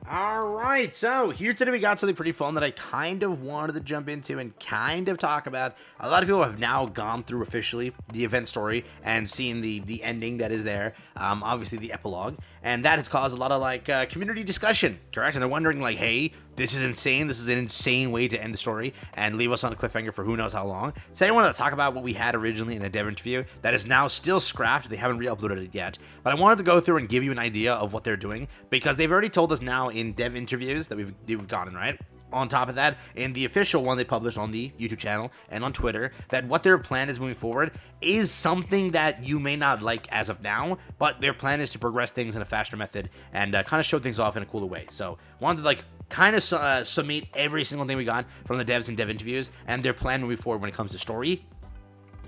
All right, so here today we got something pretty fun that I kind of wanted to jump into and kind of talk about. A lot of people have now gone through officially the event story and seen the ending that is there, obviously the epilogue, and that has caused a lot of community discussion, correct? And they're wondering like, hey, this is insane. This is an insane way to end the story and leave us on a cliffhanger for who knows how long. Today I wanted to talk about what we had originally in the dev interview that is now still scrapped. They haven't re-uploaded it yet, but I wanted to go through and give you an idea of what they're doing because they've already told us now in dev interviews that we've gotten, right? On top of that, in the official one they published on the YouTube channel and on Twitter, that what their plan is moving forward is something that you may not like as of now, but their plan is to progress things in a faster method and kind of show things off in a cooler way. So wanted to kind of summate every single thing we got from the devs and dev interviews and their plan moving forward when it comes to story,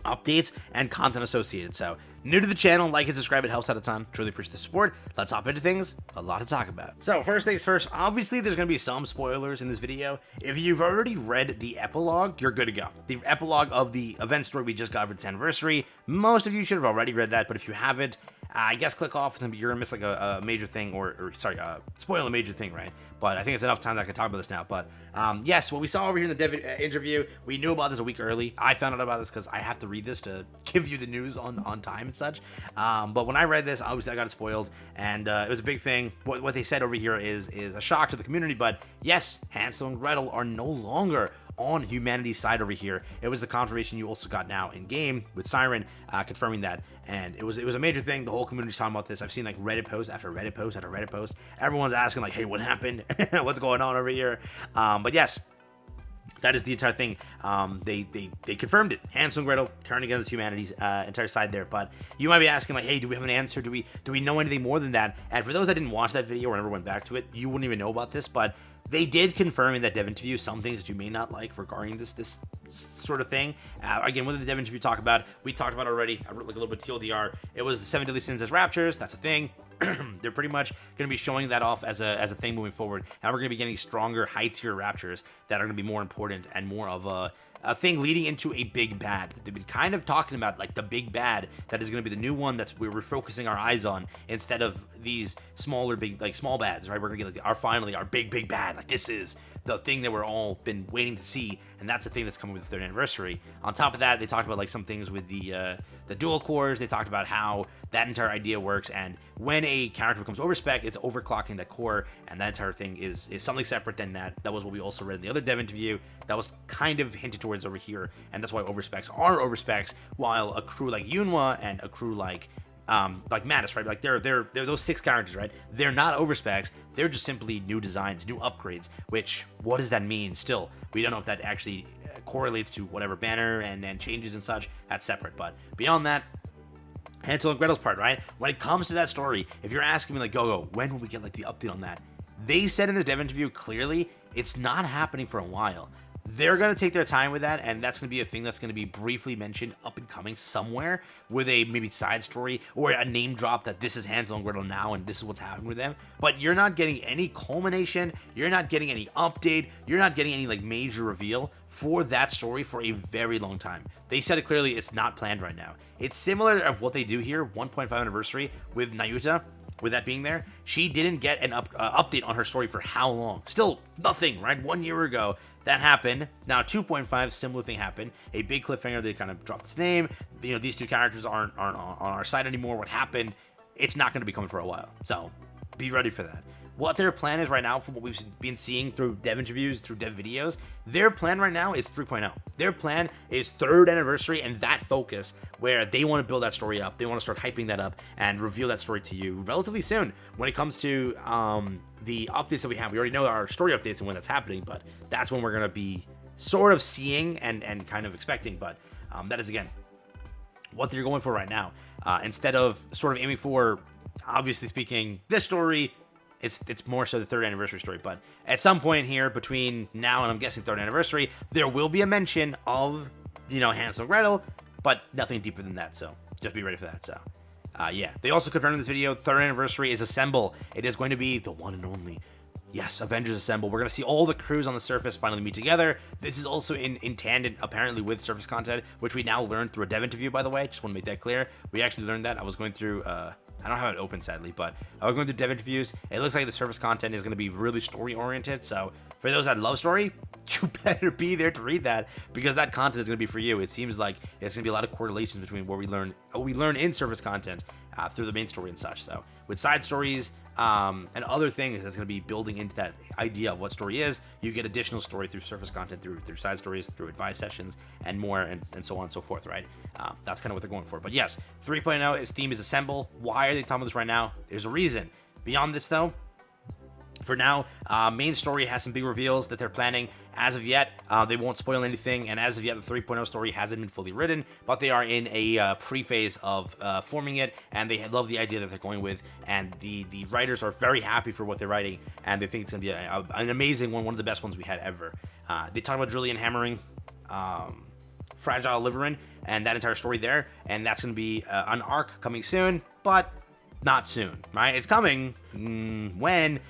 updates, and content associated. So new to the channel, like and subscribe, it helps out a ton. Truly appreciate the support. Let's hop into things. A lot to talk about. So first things first, obviously there's going to be some spoilers in this video. If you've already read the epilogue, you're good to go. The epilogue of the event story we just got for its anniversary, most of you should have already read that, but if you haven't, I guess click off. You're gonna miss like a major thing, or spoil a major thing, right? But I think it's enough time that I can talk about this now. But yes, what we saw over here in the dev interview, we knew about this a week early. I found out about this because I have to read this to give you the news on time and such. But when I read this, obviously I got it spoiled, and it was a big thing. What they said over here is a shock to the community. But yes, Hansel and Gretel are no longer on humanity's side over here. It was the confirmation you also got now in game with Siren confirming that, and it was a major thing. The whole community's talking about this. I've seen like Reddit post after Reddit post after Reddit post. Everyone's asking like, hey, what happened? What's going on over here? But yes, that is the entire thing. They confirmed it. Hansel and Gretel turn against humanity's entire side there. But you might be asking like, hey, do we have an answer? Do we know anything more than that? And for those that didn't watch that video or never went back to it, you wouldn't even know about this. But they did confirm in that dev interview some things that you may not like regarding this sort of thing. Again, what did the dev interview talk about? We talked about already. I wrote like a little bit TLDR. It was the 7 deadly sins as raptures. That's a thing. They're pretty much going to be showing that off as a thing moving forward. And we're going to be getting stronger high tier raptures that are going to be more important and more of a thing leading into a big bad. They've been kind of talking about like the big bad that is going to be the new one that's we're focusing our eyes on instead of these smaller small bads, right? We're going to get like our big bad. Like this is the thing that we're all been waiting to see, and that's the thing that's coming with the 3rd anniversary. On top of that, they talked about like some things with the dual cores. They talked about how that entire idea works, and when a character becomes overspec, it's overclocking that core, and that entire thing is something separate than that. That was what we also read in the other dev interview. That was kind of hinted towards over here, and that's why overspecs are overspecs, while a crew like Yunhwa and a crew like Mattis, right? Like they're those 6 characters, right? They're not overspecs. They're just simply new designs, new upgrades. Which, what does that mean? Still, we don't know if that actually correlates to whatever banner and changes and such. That's separate. But beyond that, Hansel and Gretel's part, right? When it comes to that story, if you're asking me like, go, when will we get like the update on that? They said in this dev interview clearly it's not happening for a while. They're going to take their time with that, and that's going to be a thing that's going to be briefly mentioned up and coming somewhere with a maybe side story or a name drop that this is Hansel and Gretel now and this is what's happening with them. But you're not getting any culmination, you're not getting any update, you're not getting any like major reveal for that story for a very long time. They said it clearly, it's not planned right now. It's similar of what they do here, 1.5 anniversary with Nayuta. With that being there, she didn't get an update on her story for how long? Still nothing, right? 1 year ago, that happened. Now 2.5, similar thing happened. A big cliffhanger. They kind of dropped its name. You know, these 2 characters aren't on our side anymore. What happened? It's not going to be coming for a while. So be ready for that. What their plan is right now, from what we've been seeing through dev interviews, through dev videos, their plan right now is 3.0. Their plan is 3rd anniversary and that focus where they want to build that story up. They want to start hyping that up and reveal that story to you relatively soon. When it comes to the updates that we have, we already know our story updates and when that's happening, but that's when we're going to be sort of seeing and kind of expecting. But that is, again, what they're going for right now. Instead of sort of aiming for, obviously speaking, this story, it's more so the 3rd anniversary story. But at some point here between now and I'm guessing 3rd anniversary, there will be a mention of, you know, Hansel and Gretel, but nothing deeper than that. So just be ready for that. So yeah, they also confirmed in this video 3rd anniversary is Assemble. It is going to be the one and only. Yes, Avengers Assemble. We're going to see all the crews on the surface finally meet together. This is also in tandem, apparently, with surface content, which we now learned through a dev interview, by the way. Just want to make that clear. We actually learned that. I was going through I don't have it open, sadly, but I was going through dev interviews. It looks like the service content is going to be really story-oriented, so for those that love story, you better be there to read that, because that content is going to be for you. It seems like it's going to be a lot of correlations between what we learn in service content through the main story and such. So with side stories and other things that's going to be building into that idea of what story is, you get additional story through surface content, through side stories, through advice sessions, and more, and so on and so forth, right? That's kind of what they're going for. But yes, 3.0, its theme is assemble. Why are they talking about this right now? There's a reason. Beyond this, though, for now, main story has some big reveals that they're planning. As of yet, they won't spoil anything, and as of yet, the 3.0 story hasn't been fully written, but they are in a pre-phase of forming it, and they love the idea that they're going with, and the writers are very happy for what they're writing, and they think it's going to be an amazing one of the best ones we had ever. They talk about drilling and hammering, fragile liverin, and that entire story there, and that's going to be an arc coming soon, but not soon, right? It's coming when...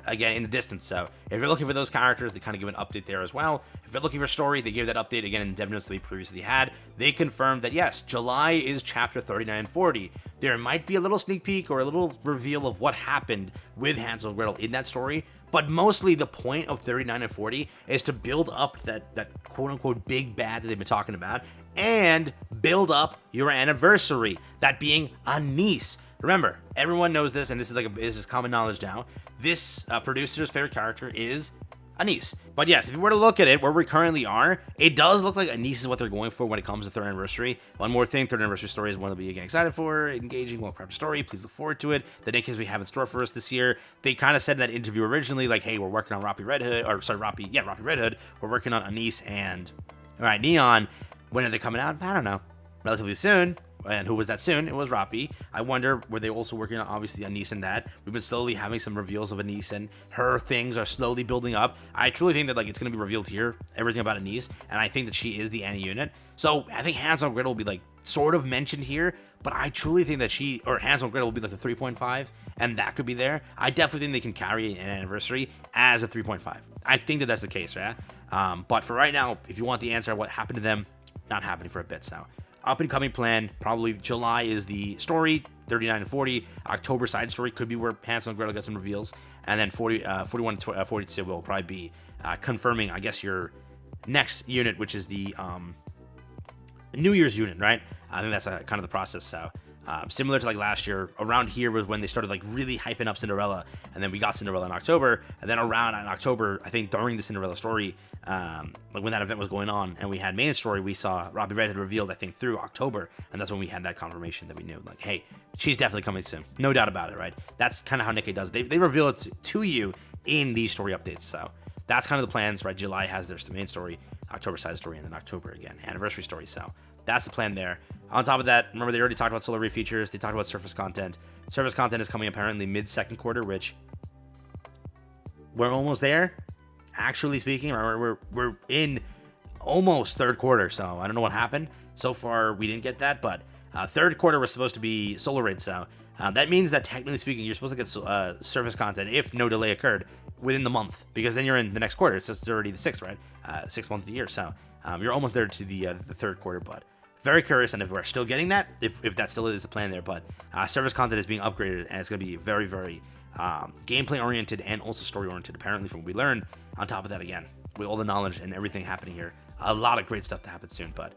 again, in the distance. So if you're looking for those characters, they kind of give an update there as well. If you're looking for story, they gave that update again in the dev notes that we previously had. They confirmed that yes, July is chapter 39 and 40. There might be a little sneak peek or a little reveal of what happened with Hansel and Gretel in that story, but mostly the point of 39 and 40 is to build up that quote-unquote big bad that they've been talking about, and build up your anniversary, that being a niece. Remember, everyone knows this, and this is common knowledge now. This producer's favorite character is Anise. But yes, if you were to look at it, where we currently are, it does look like Anise is what they're going for when it comes to third anniversary. One more thing, third anniversary story is one that we get excited for, engaging, well-crafted story. Please look forward to it. The Nikkes we have in store for us this year. They kind of said in that interview originally, like, hey, we're working on Roppy Red Hood. We're working on Anise and, all right, Neon. When are they coming out? I don't know. Relatively soon. And who was that soon? It was Roppy. I wonder, were they also working on, obviously, Anise and that? We've been slowly having some reveals of Anise, and her things are slowly building up. I truly think that, like, it's going to be revealed here, everything about Anise, and I think that she is the ANNI unit. So I think Hansel and Gretel will be, like, sort of mentioned here, but I truly think that Hansel and Gretel will be, like, the 3.5, and that could be there. I definitely think they can carry an anniversary as a 3.5. I think that that's the case, right? But for right now, if you want the answer, what happened to them, not happening for a bit, so... Up and coming plan, probably July is the story, 39 and 40. October side story could be where Hansel and Gretel get some reveals. And then 41 and 42 will probably be confirming, I guess, your next unit, which is the New Year's unit, right? I think that's kind of the process. So similar to like last year, around here was when they started like really hyping up Cinderella. And then we got Cinderella in October. And then around in October, I think during the Cinderella story, like when that event was going on and we had main story, we saw Roppy Red had revealed, I think, through October, and that's when we had that confirmation that we knew, like, hey, she's definitely coming soon, no doubt about it, right? That's kind of how Nikke does. They reveal it to you in these story updates, so that's kind of the plans, right? July has their main story, October side story, and then October again, anniversary story. So that's the plan there. On top of that, remember they already talked about solar features. They talked about surface content. Surface content is coming apparently mid-second quarter, which we're almost there. Actually speaking, we're in almost third quarter, so I don't know what happened. So far, we didn't get that, but third quarter was supposed to be solar raid, so that means that technically speaking, you're supposed to get surface content if no delay occurred within the month, because then you're in the next quarter. It's already the 6th, right? 6th month of the year, so you're almost there to the third quarter, but very curious, and if we're still getting that, if that still is the plan there, but service content is being upgraded, and it's going to be very, very gameplay oriented and also story oriented, apparently, from what we learned. On top of that, again, with all the knowledge and everything happening here, a lot of great stuff to happen soon. But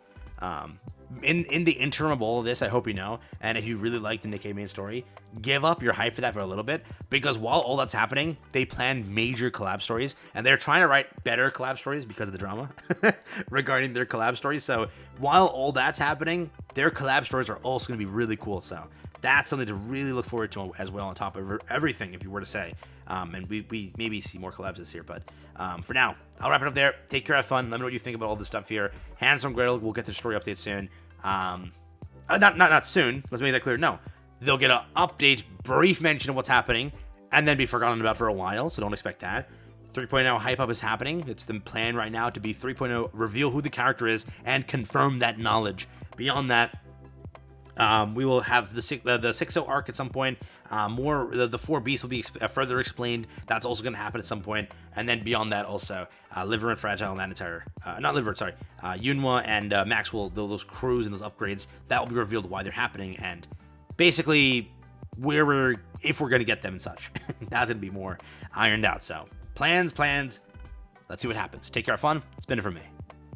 in the interim of all of this, I hope you know, and if you really like the Nikke main story, give up your hype for that for a little bit, because while all that's happening, they plan major collab stories, and they're trying to write better collab stories because of the drama regarding their collab stories. So while all that's happening, their collab stories are also going to be really cool. So that's something to really look forward to as well, on top of everything, if you were to say. And we maybe see more collabs this year, but for now, I'll wrap it up there. Take care, have fun. Let me know what you think about all this stuff here. Hansel and Gretel will get their story update soon. Not soon. Let's make that clear. No, they'll get an update, brief mention of what's happening, and then be forgotten about for a while. So don't expect that. 3.0 hype up is happening. It's the plan right now to be 3.0, reveal who the character is, and confirm that knowledge. Beyond that, we will have the 6.0 arc at some point. The 4 beasts will be further explained. That's also going to happen at some point. And then beyond that, also Liver and Fragile and that entire Yunhwa and Maxwell, those crews and those upgrades, that will be revealed why they're happening. And basically, if we're going to get them and such. That's going to be more ironed out. So plans. Let's see what happens. Take care, have fun. It's been it from me.